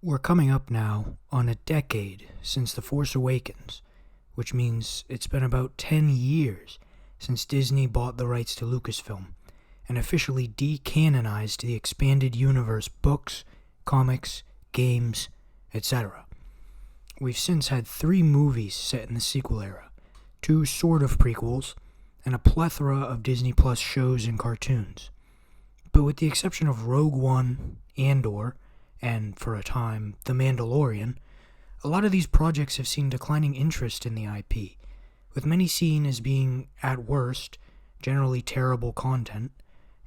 We're coming up now on a decade since The Force Awakens, which means it's been about 10 years since Disney bought the rights to Lucasfilm and officially decanonized the expanded universe books, comics, games, etc. We've since had 3 movies set in the sequel era, 2 sort of prequels, and a plethora of Disney Plus shows and cartoons. But with the exception of Rogue One, Andor, and, for a time, The Mandalorian, a lot of these projects have seen declining interest in the IP, with many seen as being, at worst, generally terrible content,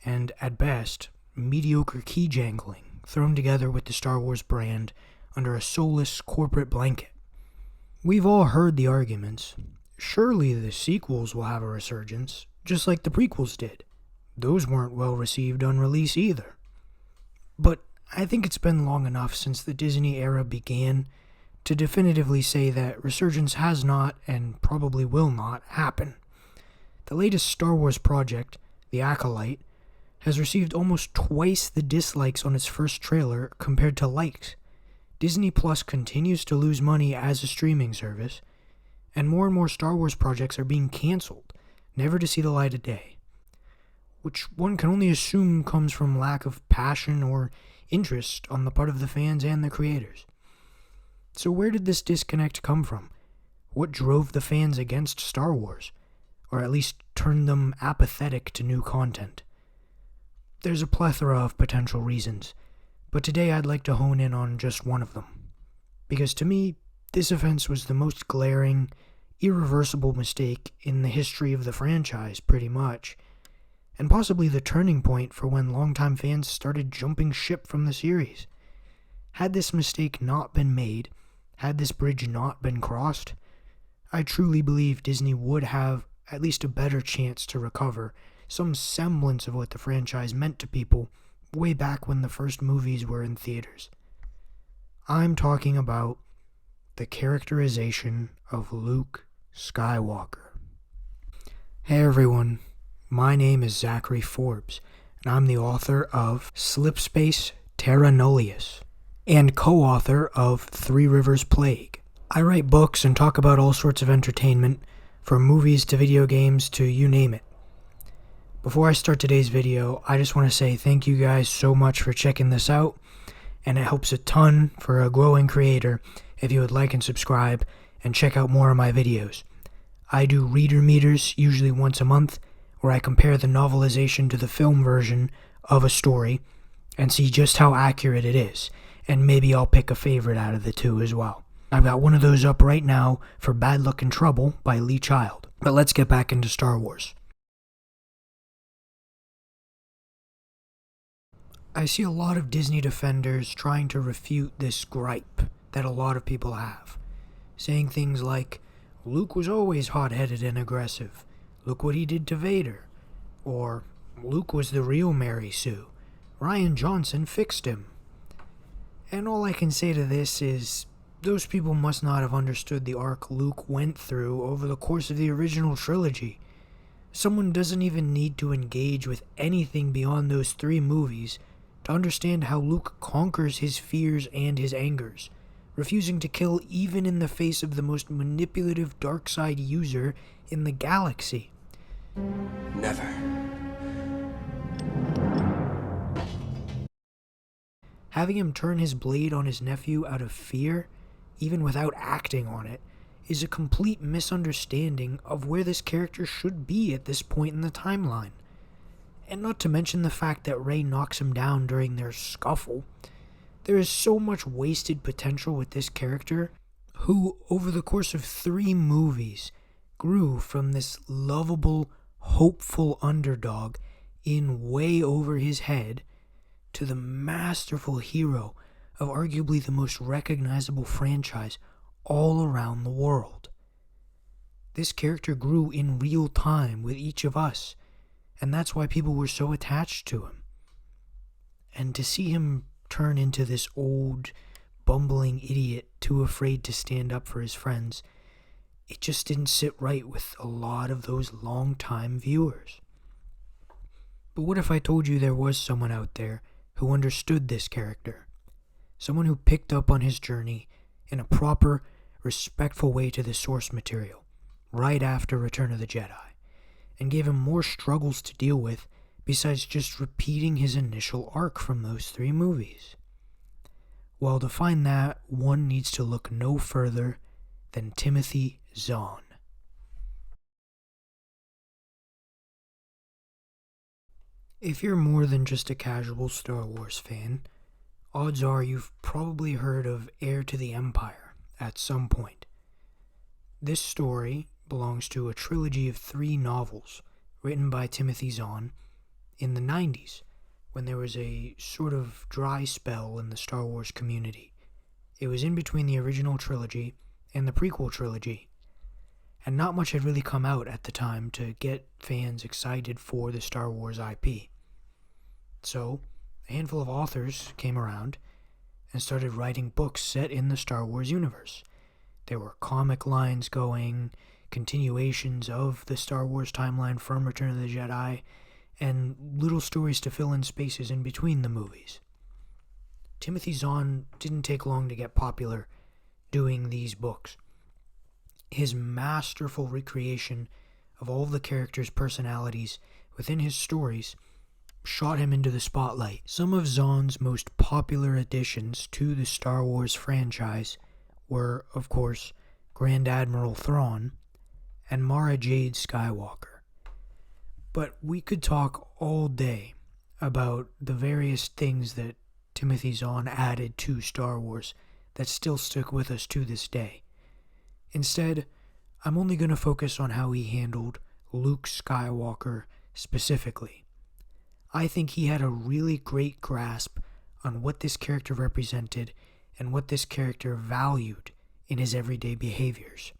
and, at best, mediocre key jangling thrown together with the Star Wars brand under a soulless corporate blanket. We've all heard the arguments. Surely the sequels will have a resurgence, just like the prequels did. Those weren't well received on release either. But I think it's been long enough since the Disney era began to definitively say that resurgence has not, and probably will not, happen. The latest Star Wars project, The Acolyte, has received almost twice the dislikes on its first trailer compared to likes. Disney Plus continues to lose money as a streaming service, and more Star Wars projects are being cancelled, never to see the light of day. Which one can only assume comes from lack of passion or interest on the part of the fans and the creators. So where did this disconnect come from? What drove the fans against Star Wars? Or at least turned them apathetic to new content? There's a plethora of potential reasons, but today I'd like to hone in on just one of them. Because to me, this offense was the most glaring, irreversible mistake in the history of the franchise, pretty much, and possibly the turning point for when longtime fans started jumping ship from the series. Had this mistake not been made, had this bridge not been crossed, I truly believe Disney would have at least a better chance to recover some semblance of what the franchise meant to people way back when the first movies were in theaters. I'm talking about the characterization of Luke Skywalker. Hey everyone, my name is Zachary Forbes, and I'm the author of Slipspace Terra Nullius, and co-author of Three Rivers Plague. I write books and talk about all sorts of entertainment, from movies to video games to you name it. Before I start today's video, I just want to say thank you guys so much for checking this out, and it helps a ton for a growing creator if you would like and subscribe and check out more of my videos. I do reader meters, usually once a month, where I compare the novelization to the film version of a story and see just how accurate it is, and maybe I'll pick a favorite out of the two as well. I've got one of those up right now for Bad Luck and Trouble by Lee Child. But let's get back into Star Wars. I see a lot of Disney defenders trying to refute this gripe that a lot of people have, saying things like, Luke was always hot-headed and aggressive. Look what he did to Vader. Or, Luke was the real Mary Sue. Rian Johnson fixed him. And all I can say to this is, those people must not have understood the arc Luke went through over the course of the original trilogy. Someone doesn't even need to engage with anything beyond those 3 movies to understand how Luke conquers his fears and his angers, refusing to kill even in the face of the most manipulative dark side user in the galaxy. Never. Having him turn his blade on his nephew out of fear, even without acting on it, is a complete misunderstanding of where this character should be at this point in the timeline. And not to mention the fact that Rey knocks him down during their scuffle. There is so much wasted potential with this character, who, over the course of 3 movies, grew from this lovable, hopeful underdog in way over his head to the masterful hero of arguably the most recognizable franchise all around the world. This character grew in real time with each of us, and that's why people were so attached to him. And to see him turn into this old, bumbling idiot too afraid to stand up for his friends, it just didn't sit right with a lot of those long-time viewers. But what if I told you there was someone out there who understood this character? someone who picked up on his journey in a proper, respectful way to the source material, right after Return of the Jedi, and gave him more struggles to deal with besides just repeating his initial arc from those 3 movies. Well, to find that, one needs to look no further than Timothy Zahn. If you're more than just a casual Star Wars fan, odds are you've probably heard of Heir to the Empire at some point. This story belongs to a trilogy of 3 novels written by Timothy Zahn in the 90s, when there was a sort of dry spell in the Star Wars community. It was in between the original trilogy and the prequel trilogy, and not much had really come out at the time to get fans excited for the Star Wars IP. So, a handful of authors came around and started writing books set in the Star Wars universe. There were comic lines going, continuations of the Star Wars timeline from Return of the Jedi, and little stories to fill in spaces in between the movies. Timothy Zahn didn't take long to get popular doing these books. His masterful recreation of all the characters' personalities within his stories shot him into the spotlight. Some of Zahn's most popular additions to the Star Wars franchise were, of course, Grand Admiral Thrawn and Mara Jade Skywalker. But we could talk all day about the various things that Timothy Zahn added to Star Wars that still stick with us to this day. Instead, I'm only going to focus on how he handled Luke Skywalker specifically. I think he had a really great grasp on what this character represented and what this character valued in his everyday behaviors.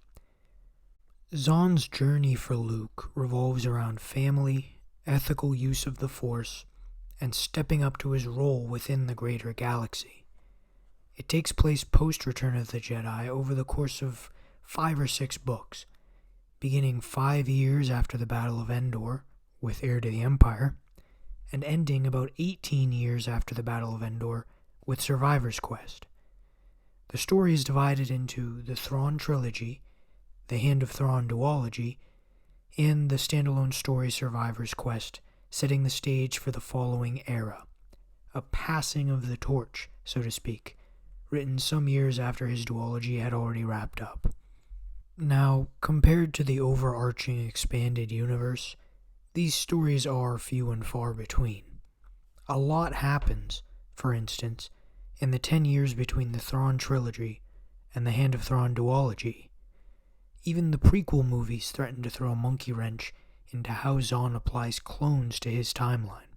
Zahn's journey for Luke revolves around family, ethical use of the Force, and stepping up to his role within the greater galaxy. It takes place post-Return of the Jedi over the course of 5 or 6 books, beginning 5 years after the Battle of Endor with Heir to the Empire, and ending about 18 years after the Battle of Endor with Survivor's Quest. The story is divided into the Thrawn Trilogy, the Hand of Thrawn Duology, and the standalone story Survivor's Quest, setting the stage for the following era, a passing of the torch, so to speak, written some years after his duology had already wrapped up. Now, compared to the overarching expanded universe, these stories are few and far between. A lot happens, for instance, in the 10 years between the Thrawn Trilogy and the Hand of Thrawn Duology. Even the prequel movies threaten to throw a monkey wrench into how Zahn applies clones to his timeline.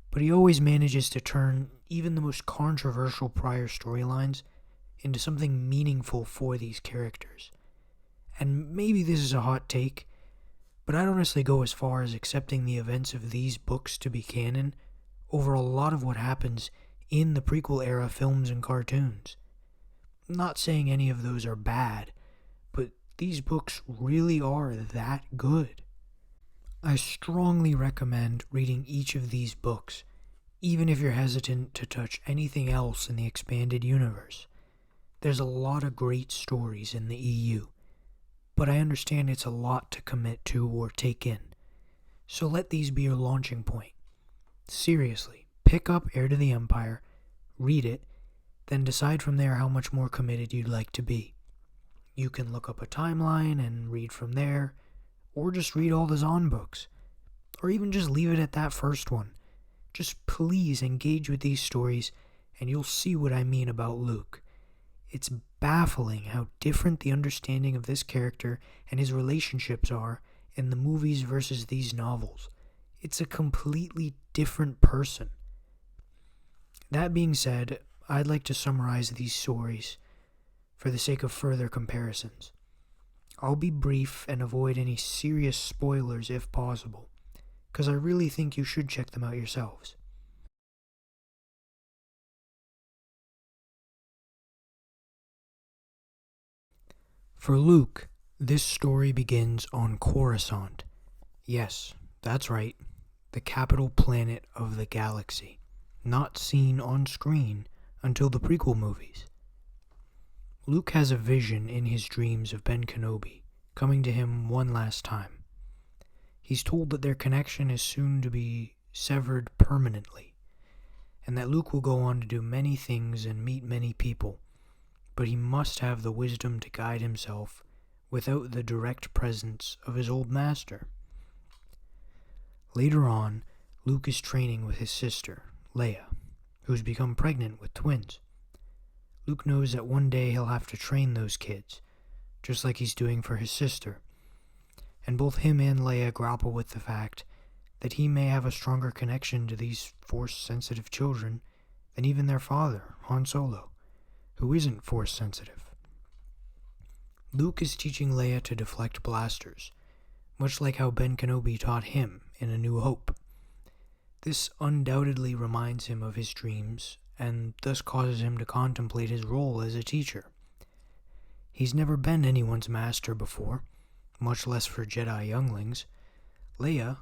But he always manages to turn even the most controversial prior storylines into something meaningful for these characters. And maybe this is a hot take, but I'd honestly go as far as accepting the events of these books to be canon over a lot of what happens in the prequel era films and cartoons. I'm not saying any of those are bad, but these books really are that good. I strongly recommend reading each of these books, even if you're hesitant to touch anything else in the expanded universe. There's a lot of great stories in the EU, but I understand it's a lot to commit to or take in. So let these be your launching point. Seriously, pick up Heir to the Empire, read it, then decide from there how much more committed you'd like to be. You can look up a timeline and read from there, or just read all the Zahn books, or even just leave it at that first one. Just please engage with these stories, and you'll see what I mean about Luke. It's baffling how different the understanding of this character and his relationships are in the movies versus these novels. It's a completely different person. That being said, I'd like to summarize these stories for the sake of further comparisons. I'll be brief and avoid any serious spoilers if possible, because I really think you should check them out yourselves. For Luke, this story begins on Coruscant. Yes, that's right, the capital planet of the galaxy, not seen on screen until the prequel movies. Luke has a vision in his dreams of Ben Kenobi coming to him one last time. He's told that their connection is soon to be severed permanently, and that Luke will go on to do many things and meet many people, but he must have the wisdom to guide himself without the direct presence of his old master. Later on, Luke is training with his sister, Leia, who's become pregnant with twins. Luke knows that one day he'll have to train those kids, just like he's doing for his sister, and both him and Leia grapple with the fact that he may have a stronger connection to these Force-sensitive children than even their father, Han Solo, who isn't Force-sensitive. Luke is teaching Leia to deflect blasters, much like how Ben Kenobi taught him in A New Hope. This undoubtedly reminds him of his dreams, and thus causes him to contemplate his role as a teacher. He's never been anyone's master before, much less for Jedi younglings. Leia,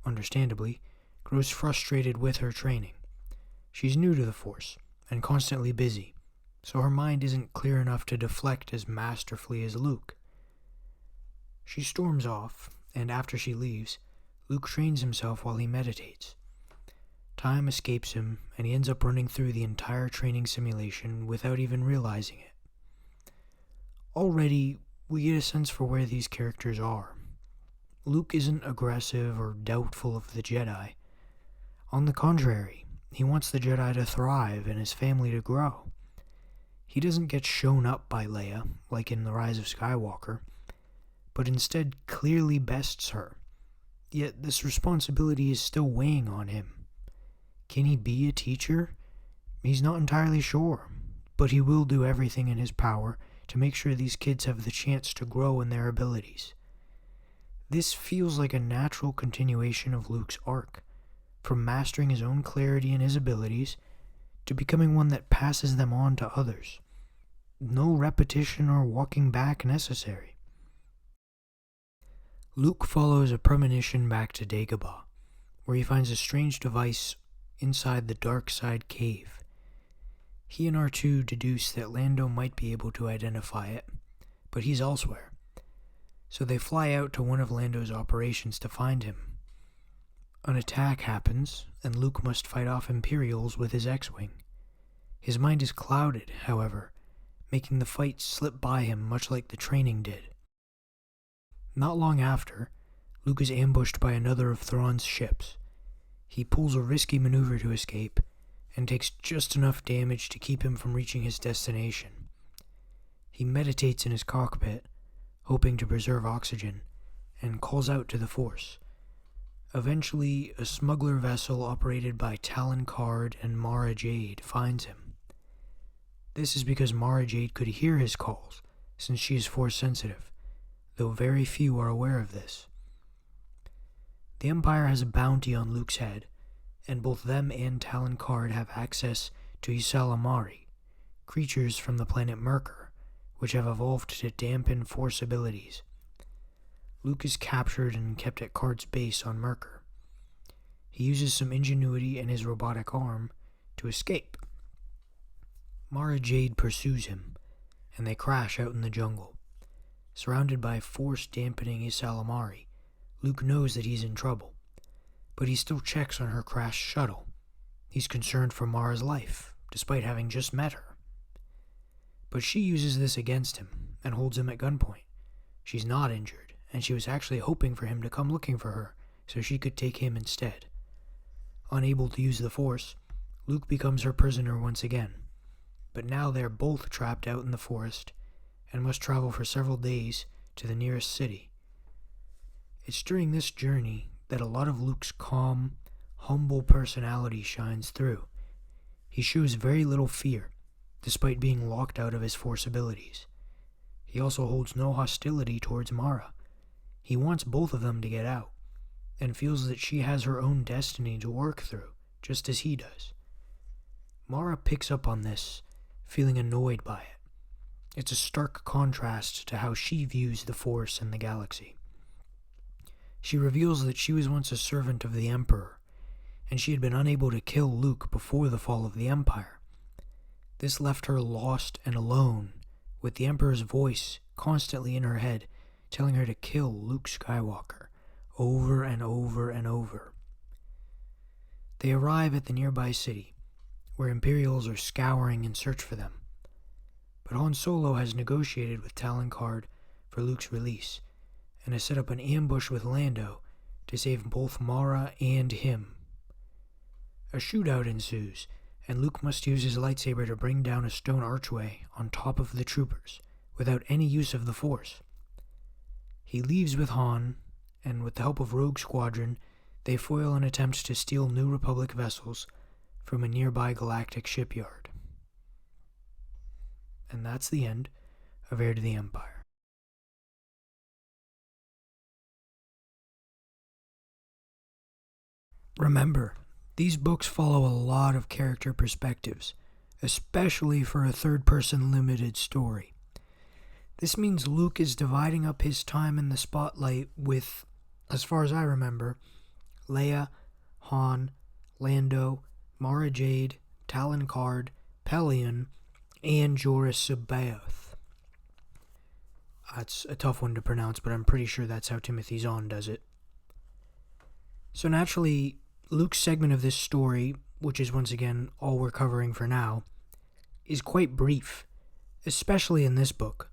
understandably, grows frustrated with her training. She's new to the Force, and constantly busy, so her mind isn't clear enough to deflect as masterfully as Luke. She storms off, and after she leaves, Luke trains himself while he meditates. Time escapes him, and he ends up running through the entire training simulation without even realizing it. Already, we get a sense for where these characters are. Luke isn't aggressive or doubtful of the Jedi. On the contrary, he wants the Jedi to thrive and his family to grow. He doesn't get shown up by Leia, like in The Rise of Skywalker, but instead clearly bests her. Yet this responsibility is still weighing on him. Can he be a teacher? He's not entirely sure, but he will do everything in his power to make sure these kids have the chance to grow in their abilities. This feels like a natural continuation of Luke's arc, from mastering his own clarity and his abilities to becoming one that passes them on to others. No repetition or walking back necessary. Luke follows a premonition back to Dagobah, where he finds a strange device inside the dark side cave. He and R2 deduce that Lando might be able to identify it, but he's elsewhere. So they fly out to one of Lando's operations to find him. An attack happens, and Luke must fight off Imperials with his X-Wing. His mind is clouded, however, making the fight slip by him much like the training did. Not long after, Luke is ambushed by another of Thrawn's ships. He pulls a risky maneuver to escape, and takes just enough damage to keep him from reaching his destination. He meditates in his cockpit, hoping to preserve oxygen, and calls out to the Force. Eventually, a smuggler vessel operated by Talon Karrde and Mara Jade finds him. This is because Mara Jade could hear his calls, since she is Force-sensitive, though very few are aware of this. The Empire has a bounty on Luke's head, and both them and Talon Karrde have access to Ysalamiri, creatures from the planet Merkur, which have evolved to dampen Force abilities. Luke is captured and kept at Karrde's base on Merkur. He uses some ingenuity and his robotic arm to escape. Mara Jade pursues him, and they crash out in the jungle. Surrounded by Force-dampening Ysalamiri, Luke knows that he's in trouble, but he still checks on her crashed shuttle. He's concerned for Mara's life, despite having just met her. But she uses this against him and holds him at gunpoint. She's not injured, and she was actually hoping for him to come looking for her so she could take him instead. Unable to use the Force, Luke becomes her prisoner once again. But now they're both trapped out in the forest and must travel for several days to the nearest city. It's during this journey that a lot of Luke's calm, humble personality shines through. He shows very little fear, despite being locked out of his Force abilities. He also holds no hostility towards Mara. He wants both of them to get out, and feels that she has her own destiny to work through, just as he does. Mara picks up on this, feeling annoyed by it. It's a stark contrast to how she views the Force and the galaxy. She reveals that she was once a servant of the Emperor, and she had been unable to kill Luke before the fall of the Empire. This left her lost and alone, with the Emperor's voice constantly in her head, telling her to kill Luke Skywalker, over and over and over. They arrive at the nearby city, where Imperials are scouring in search for them. But Han Solo has negotiated with Talon Karrde for Luke's release, and has set up an ambush with Lando to save both Mara and him. A shootout ensues, and Luke must use his lightsaber to bring down a stone archway on top of the troopers, without any use of the Force. He leaves with Han, and with the help of Rogue Squadron, they foil an attempt to steal New Republic vessels from a nearby galactic shipyard. And that's the end of Heir to the Empire. Remember, these books follow a lot of character perspectives, especially for a third-person limited story. This means Luke is dividing up his time in the spotlight with, as far as I remember, Leia, Han, Lando, Mara Jade, Talon Karrde, Pelion, and Joruus C'baoth. That's a tough one to pronounce, but I'm pretty sure that's how Timothy Zahn does it. So naturally, Luke's segment of this story, which is once again all we're covering for now, is quite brief, especially in this book.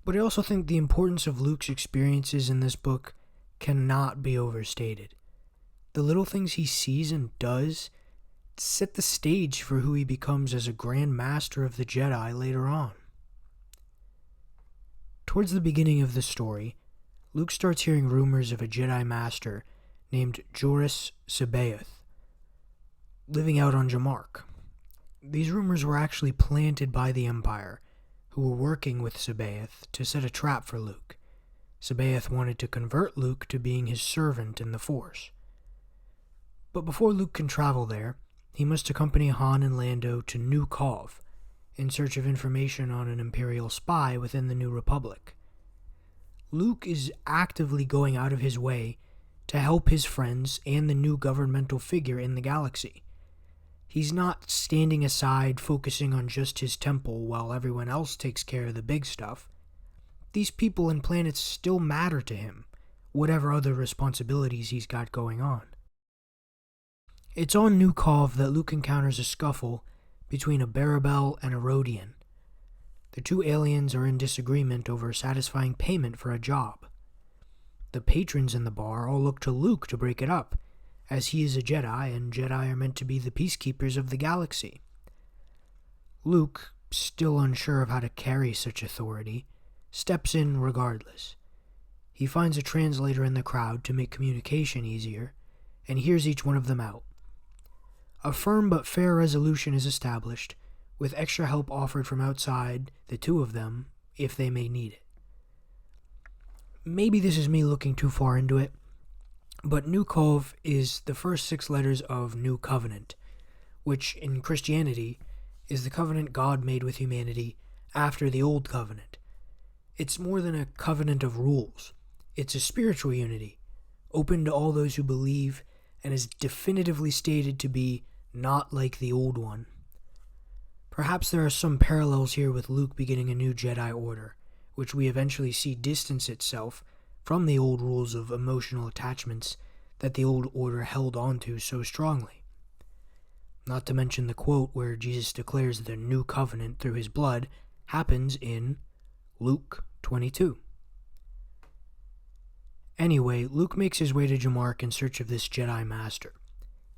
But I also think the importance of Luke's experiences in this book cannot be overstated. The little things he sees and does set the stage for who he becomes as a Grand Master of the Jedi later on. Towards the beginning of the story, Luke starts hearing rumors of a Jedi Master named Joruus C'baoth living out on Jamark. These rumors were actually planted by the Empire, who were working with C'baoth to set a trap for Luke. C'baoth wanted to convert Luke to being his servant in the Force. But before Luke can travel there, he must accompany Han and Lando to New Cov in search of information on an Imperial spy within the New Republic. Luke is actively going out of his way to help his friends and the new governmental figure in the galaxy. He's not standing aside focusing on just his temple while everyone else takes care of the big stuff. These people and planets still matter to him, whatever other responsibilities he's got going on. It's on New Cov that Luke encounters a scuffle between a Barabel and a Rodian. The two aliens are in disagreement over satisfying payment for a job. The patrons in the bar all look to Luke to break it up, as he is a Jedi, and Jedi are meant to be the peacekeepers of the galaxy. Luke, still unsure of how to carry such authority, steps in regardless. He finds a translator in the crowd to make communication easier, and hears each one of them out. A firm but fair resolution is established, with extra help offered from outside the two of them if they may need it. Maybe this is me looking too far into it, but New Cov is the first 6 letters of New Covenant, which in Christianity is the covenant God made with humanity after the Old Covenant. It's more than a covenant of rules. It's a spiritual unity, open to all those who believe, and is definitively stated to be not like the old one. Perhaps there are some parallels here with Luke beginning a new Jedi Order, which we eventually see distance itself from the old rules of emotional attachments that the old order held onto so strongly. Not to mention the quote where Jesus declares the new covenant through his blood happens in Luke 22. Anyway, Luke makes his way to Jamark in search of this Jedi Master.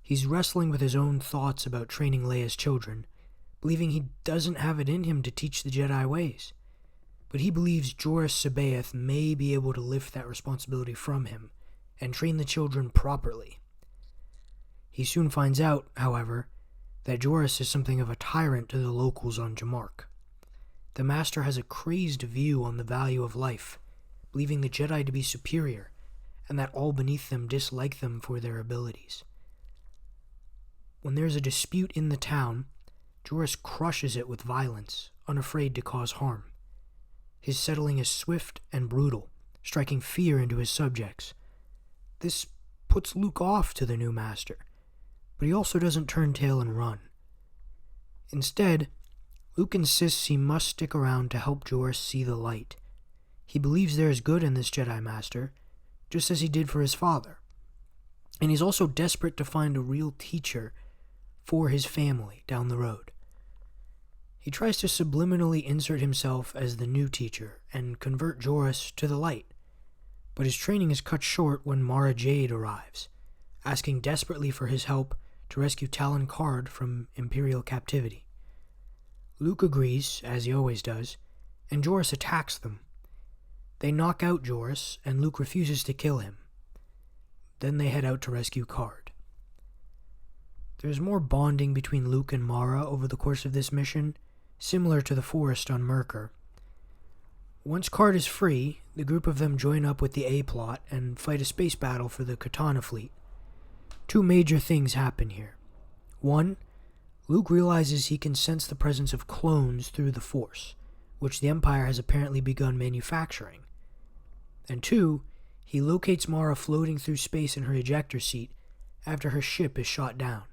He's wrestling with his own thoughts about training Leia's children, believing he doesn't have it in him to teach the Jedi ways. But he believes Joruus C'baoth may be able to lift that responsibility from him and train the children properly. He soon finds out, however, that Joruus is something of a tyrant to the locals on Jamark. The Master has a crazed view on the value of life, believing the Jedi to be superior, and that all beneath them dislike them for their abilities. When there's a dispute in the town, Joruus crushes it with violence, unafraid to cause harm. His settling is swift and brutal, striking fear into his subjects. This puts Luke off to the new Master, but he also doesn't turn tail and run. Instead, Luke insists he must stick around to help Joruus see the light. He believes there is good in this Jedi Master, just as he did for his father. And he's also desperate to find a real teacher for his family down the road. He tries to subliminally insert himself as the new teacher and convert Joruus to the light, but his training is cut short when Mara Jade arrives, asking desperately for his help to rescue Talon Karrde from Imperial captivity. Luke agrees, as he always does, and Joruus attacks them. They knock out Joruus, and Luke refuses to kill him. Then they head out to rescue Karrde. There's more bonding between Luke and Mara over the course of this mission, similar to the Forest on Merkur. Once Karrde is free, the group of them join up with the A-Plot and fight a space battle for the Katana fleet. Two major things happen here. One, Luke realizes he can sense the presence of clones through the Force, which the Empire has apparently begun manufacturing. And two, he locates Mara floating through space in her ejector seat after her ship is shot down,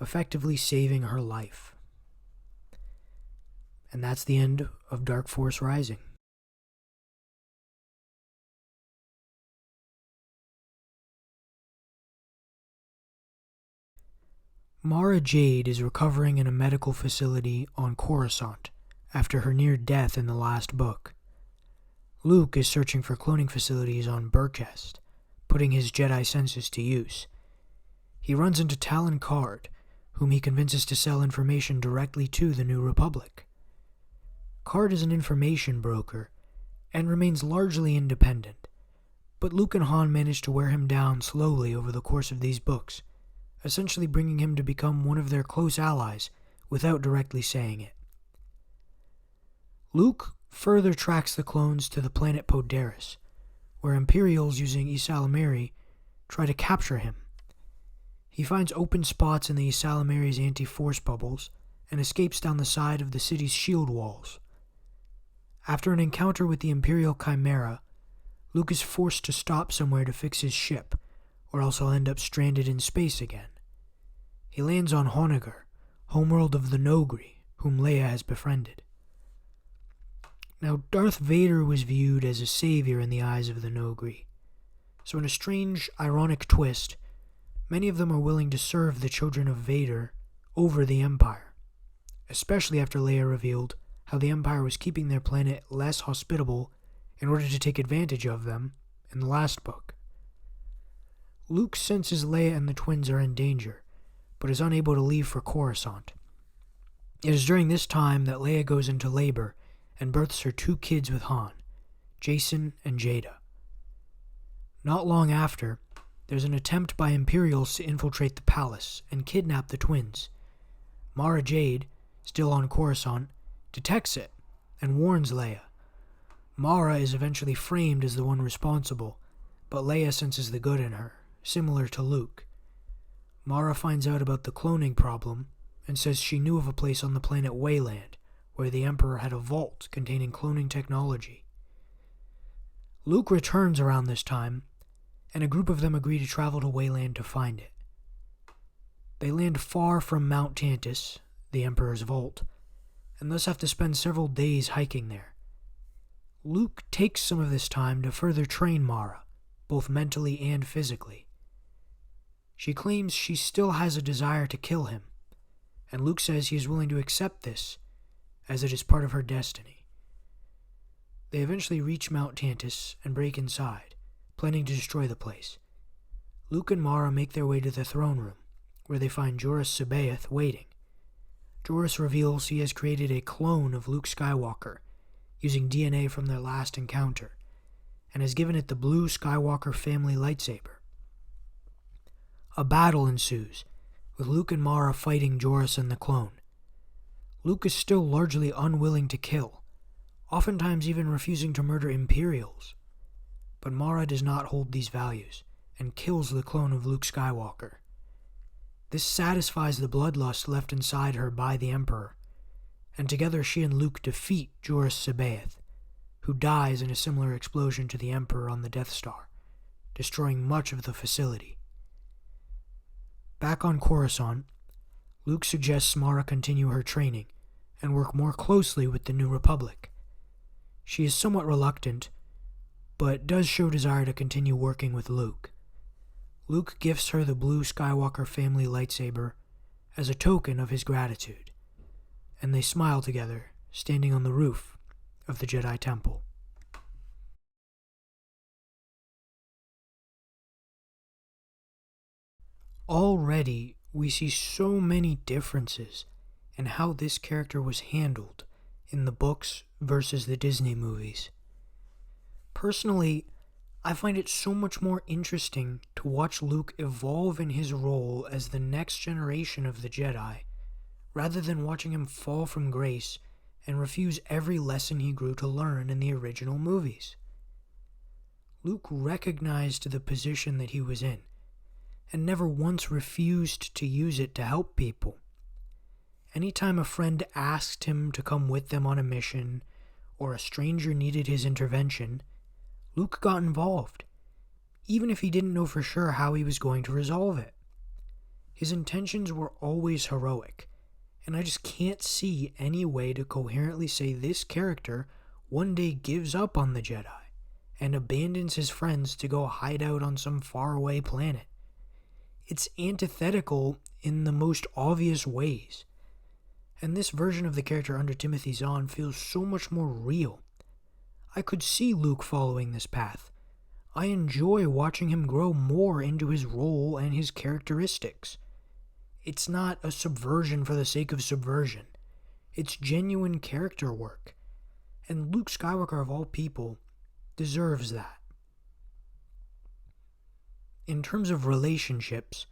effectively saving her life. And that's the end of Dark Force Rising. Mara Jade is recovering in a medical facility on Coruscant after her near death in the last book. Luke is searching for cloning facilities on Burchest, putting his Jedi senses to use. He runs into Talon Karrde, whom he convinces to sell information directly to the New Republic. Karrde is an information broker and remains largely independent, but Luke and Han manage to wear him down slowly over the course of these books, essentially bringing him to become one of their close allies without directly saying it. Luke further tracks the clones to the planet Podaris, where Imperials using Ysalamiri try to capture him. He finds open spots in the Ysalamiri's anti-force bubbles and escapes down the side of the city's shield walls. After an encounter with the Imperial Chimera, Luke is forced to stop somewhere to fix his ship, or else he'll end up stranded in space again. He lands on Honoghr, homeworld of the Nogri, whom Leia has befriended. Now, Darth Vader was viewed as a savior in the eyes of the Nogri, so in a strange, ironic twist, many of them are willing to serve the children of Vader over the Empire, especially after Leia revealed how the Empire was keeping their planet less hospitable in order to take advantage of them in the last book. Luke senses Leia and the twins are in danger, but is unable to leave for Coruscant. It is during this time that Leia goes into labor and births her two kids with Han, Jacen and Jada. Not long after, there's an attempt by Imperials to infiltrate the palace and kidnap the twins. Mara Jade, still on Coruscant, detects it and warns Leia. Mara is eventually framed as the one responsible, but Leia senses the good in her, similar to Luke. Mara finds out about the cloning problem and says she knew of a place on the planet Wayland where the Emperor had a vault containing cloning technology. Luke returns around this time, and a group of them agree to travel to Wayland to find it. They land far from Mount Tantus, the Emperor's vault, and thus have to spend several days hiking there. Luke takes some of this time to further train Mara, both mentally and physically. She claims she still has a desire to kill him, and Luke says he is willing to accept this, as it is part of her destiny. They eventually reach Mount Tantus and break inside, planning to destroy the place. Luke and Mara make their way to the throne room, where they find Joruus C'baoth waiting. Joruus reveals he has created a clone of Luke Skywalker, using DNA from their last encounter, and has given it the blue Skywalker family lightsaber. A battle ensues, with Luke and Mara fighting Joruus and the clone. Luke is still largely unwilling to kill, oftentimes even refusing to murder Imperials. But Mara does not hold these values, and kills the clone of Luke Skywalker. This satisfies the bloodlust left inside her by the Emperor, and together she and Luke defeat Joruus C'baoth, who dies in a similar explosion to the Emperor on the Death Star, destroying much of the facility. Back on Coruscant, Luke suggests Mara continue her training and work more closely with the New Republic. She is somewhat reluctant, but does show desire to continue working with Luke. Luke gifts her the blue Skywalker family lightsaber as a token of his gratitude, and they smile together, standing on the roof of the Jedi Temple. Already, we see so many differences in how this character was handled in the books versus the Disney movies. Personally, I find it so much more interesting to watch Luke evolve in his role as the next generation of the Jedi, rather than watching him fall from grace and refuse every lesson he grew to learn in the original movies. Luke recognized the position that he was in, and never once refused to use it to help people. Anytime a friend asked him to come with them on a mission, or a stranger needed his intervention, Luke got involved, even if he didn't know for sure how he was going to resolve it. His intentions were always heroic, and I just can't see any way to coherently say this character one day gives up on the Jedi and abandons his friends to go hide out on some faraway planet. It's antithetical in the most obvious ways, and this version of the character under Timothy Zahn feels so much more real. I could see Luke following this path. I enjoy watching him grow more into his role and his characteristics. It's not a subversion for the sake of subversion. It's genuine character work, and Luke Skywalker, of all people, deserves that. In terms of relationships,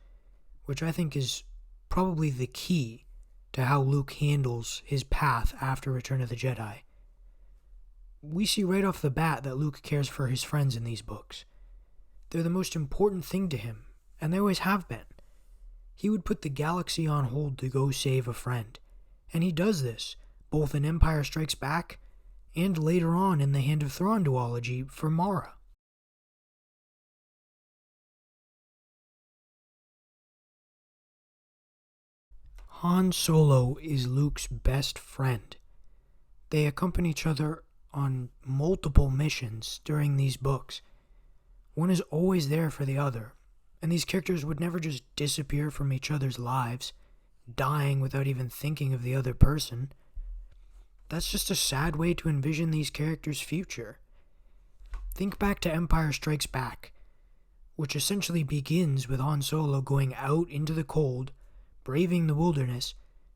which I think is probably the key to how Luke handles his path after Return of the Jedi, we see right off the bat that Luke cares for his friends in these books. They're the most important thing to him, and they always have been. He would put the galaxy on hold to go save a friend, and he does this both in Empire Strikes Back and later on in the Hand of Thrawn duology for Mara. Han Solo is Luke's best friend. They accompany each other on multiple missions during these books. One is always there for the other, and these characters would never just disappear from each other's lives, dying without even thinking of the other person. That's just a sad way to envision these characters' future. Think back to Empire Strikes Back, which essentially begins with Han Solo going out into the cold, braving the wilderness,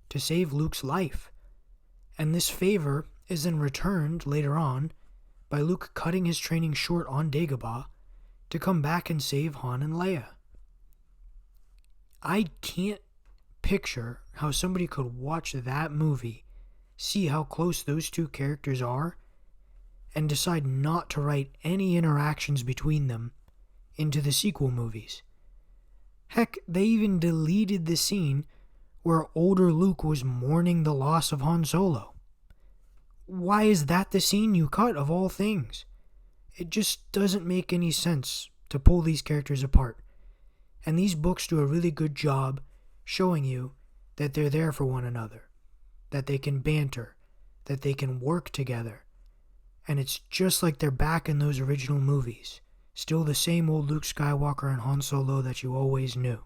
to save Luke's life. And this favor is then returned later on by Luke cutting his training short on Dagobah to come back and save Han and Leia. I can't picture how somebody could watch that movie, see how close those two characters are, and decide not to write any interactions between them into the sequel movies. Heck, they even deleted the scene where older Luke was mourning the loss of Han Solo. Why is that the scene you cut of all things? It just doesn't make any sense to pull these characters apart. And these books do a really good job showing you that they're there for one another, that they can banter, that they can work together. And it's just like they're back in those original movies. Still the same old Luke Skywalker and Han Solo that you always knew.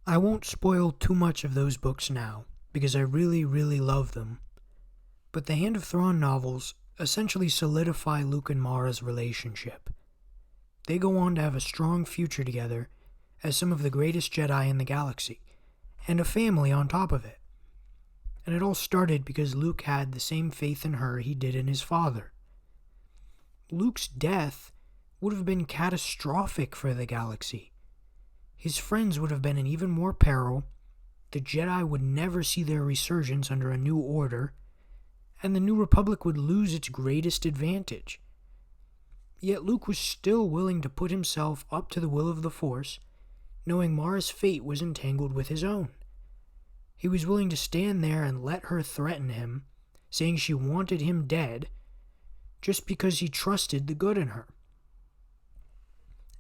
I won't spoil too much of those books now, because I really, really love them. But the Hand of Thrawn novels essentially solidify Luke and Mara's relationship. They go on to have a strong future together as some of the greatest Jedi in the galaxy, and a family on top of it. And it all started because Luke had the same faith in her he did in his father. Luke's death would have been catastrophic for the galaxy. His friends would have been in even more peril, the Jedi would never see their resurgence under a new order, and the New Republic would lose its greatest advantage. Yet Luke was still willing to put himself up to the will of the Force, knowing Mara's fate was entangled with his own. He was willing to stand there and let her threaten him, saying she wanted him dead, just because he trusted the good in her.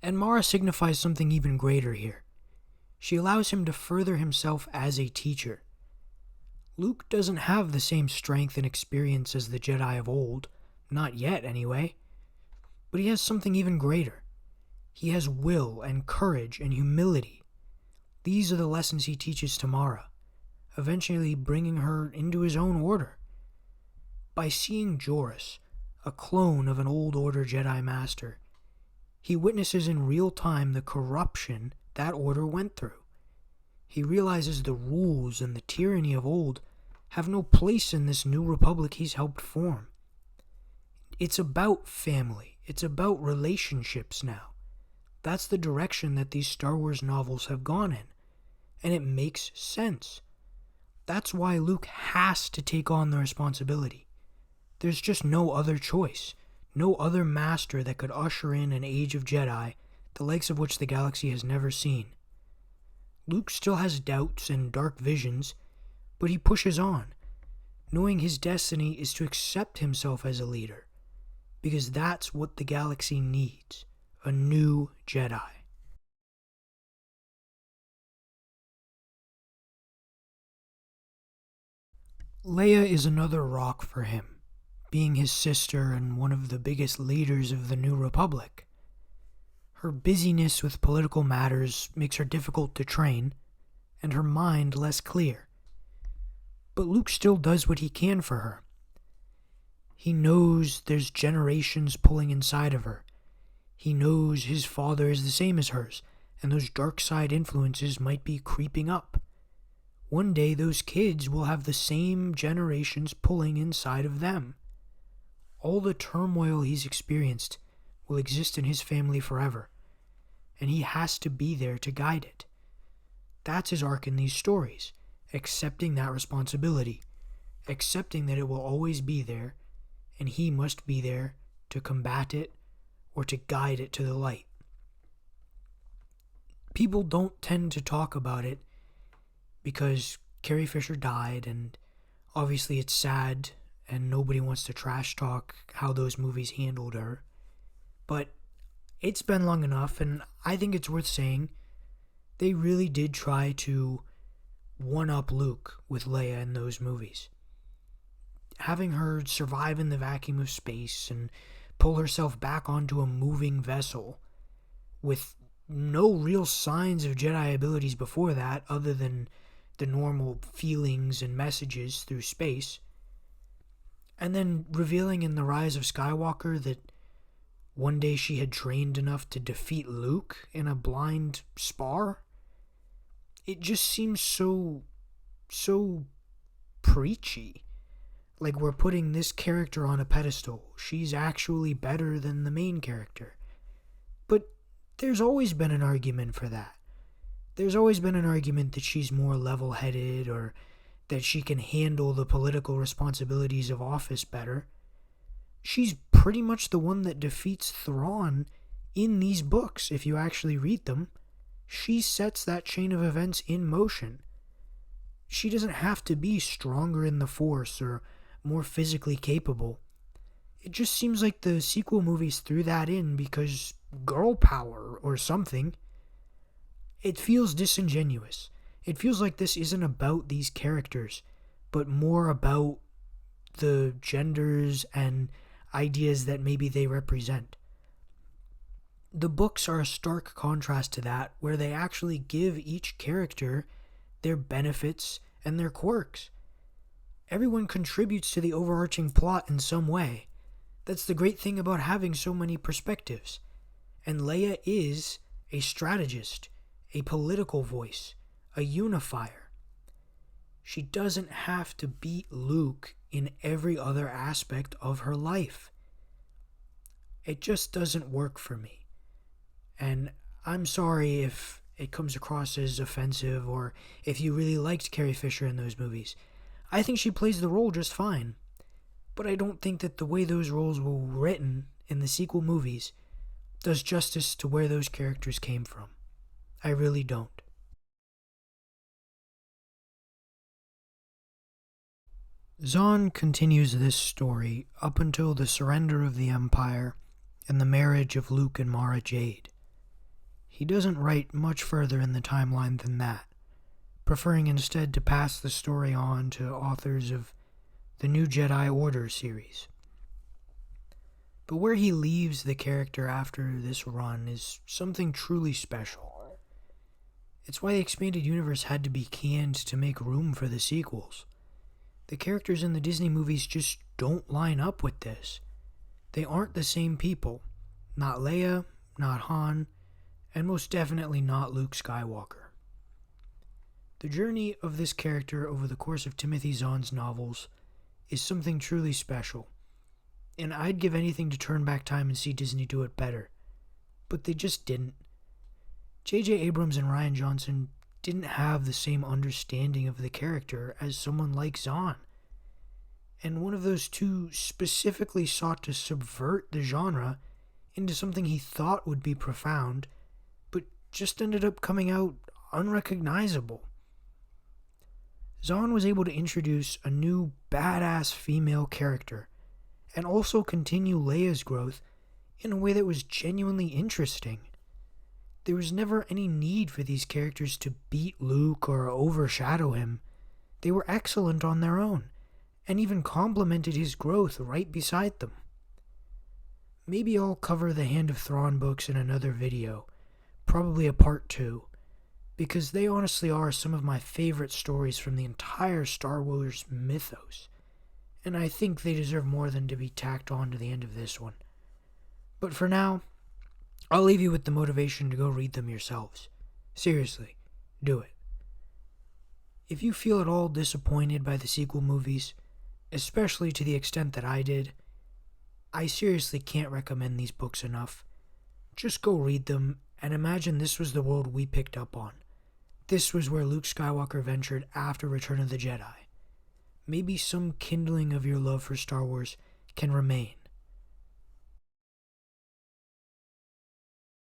And Mara signifies something even greater here. She allows him to further himself as a teacher. Luke doesn't have the same strength and experience as the Jedi of old, not yet anyway, but he has something even greater. He has will and courage and humility. These are the lessons he teaches to Mara, eventually bringing her into his own order. By seeing Joruus, a clone of an old order Jedi Master, he witnesses in real time the corruption that order went through. He realizes the rules and the tyranny of old have no place in this new republic he's helped form. It's about family. It's about relationships now. That's the direction that these Star Wars novels have gone in, and it makes sense. That's why Luke has to take on the responsibility. There's just no other choice, no other master that could usher in an age of Jedi, the likes of which the galaxy has never seen. Luke still has doubts and dark visions, but he pushes on, knowing his destiny is to accept himself as a leader, because that's what the galaxy needs, a new Jedi. Leia is another rock for him, being his sister and one of the biggest leaders of the New Republic. Her busyness with political matters makes her difficult to train, and her mind less clear. But Luke still does what he can for her. He knows there's generations pulling inside of her. He knows his father is the same as hers, and those dark side influences might be creeping up. One day those kids will have the same generations pulling inside of them. All the turmoil he's experienced will exist in his family forever, and he has to be there to guide it. That's his arc in these stories, accepting that responsibility, accepting that it will always be there, and he must be there to combat it or to guide it to the light. People don't tend to talk about it because Carrie Fisher died, and obviously it's sad, and nobody wants to trash talk how those movies handled her. But it's been long enough, and I think it's worth saying they really did try to one-up Luke with Leia in those movies. Having her survive in the vacuum of space and pull herself back onto a moving vessel with no real signs of Jedi abilities before that other than the normal feelings and messages through space, and then revealing in The Rise of Skywalker that one day she had trained enough to defeat Luke in a blind spar. It just seems so preachy. Like we're putting this character on a pedestal. She's actually better than the main character. But there's always been an argument for that. There's always been an argument that she's more level-headed or that she can handle the political responsibilities of office better. She's pretty much the one that defeats Thrawn in these books, if you actually read them. She sets that chain of events in motion. She doesn't have to be stronger in the Force or more physically capable. It just seems like the sequel movies threw that in because girl power or something. It feels disingenuous. It feels like this isn't about these characters, but more about the genders and ideas that maybe they represent. The books are a stark contrast to that, where they actually give each character their benefits and their quirks. Everyone contributes to the overarching plot in some way. That's the great thing about having so many perspectives. And Leia is a strategist, a political voice, a unifier. She doesn't have to beat Luke in every other aspect of her life. It just doesn't work for me. And I'm sorry if it comes across as offensive or if you really liked Carrie Fisher in those movies. I think she plays the role just fine. But I don't think that the way those roles were written in the sequel movies does justice to where those characters came from. I really don't. Zahn continues this story up until the surrender of the Empire and the marriage of Luke and Mara Jade. he doesn't write much further in the timeline than that, preferring instead to pass the story on to authors of the New Jedi Order series. But where he leaves the character after this run is something truly special. It's why the expanded universe had to be canned to make room for the sequels. The characters in the Disney movies just don't line up with this. They aren't the same people. Not Leia, not Han, and most definitely not Luke Skywalker. The journey of this character over the course of Timothy Zahn's novels is something truly special, and I'd give anything to turn back time and see Disney do it better. But they just didn't. J.J. Abrams and Rian Johnson didn't have the same understanding of the character as someone like Zahn. And one of those two specifically sought to subvert the genre into something he thought would be profound, but just ended up coming out unrecognizable. Zahn was able to introduce a new badass female character and also continue Leia's growth in a way that was genuinely interesting. There was never any need for these characters to beat Luke or overshadow him. They were excellent on their own, and even complemented his growth right beside them. Maybe I'll cover the Hand of Thrawn books in another video, probably a part 2, because they honestly are some of my favorite stories from the entire Star Wars mythos, and I think they deserve more than to be tacked on to the end of this one. But for now, I'll leave you with the motivation to go read them yourselves. Seriously, do it. If you feel at all disappointed by the sequel movies, especially to the extent that I did, I seriously can't recommend these books enough. Just go read them and imagine this was the world we picked up on. This was where Luke Skywalker ventured after Return of the Jedi. Maybe some kindling of your love for Star Wars can remain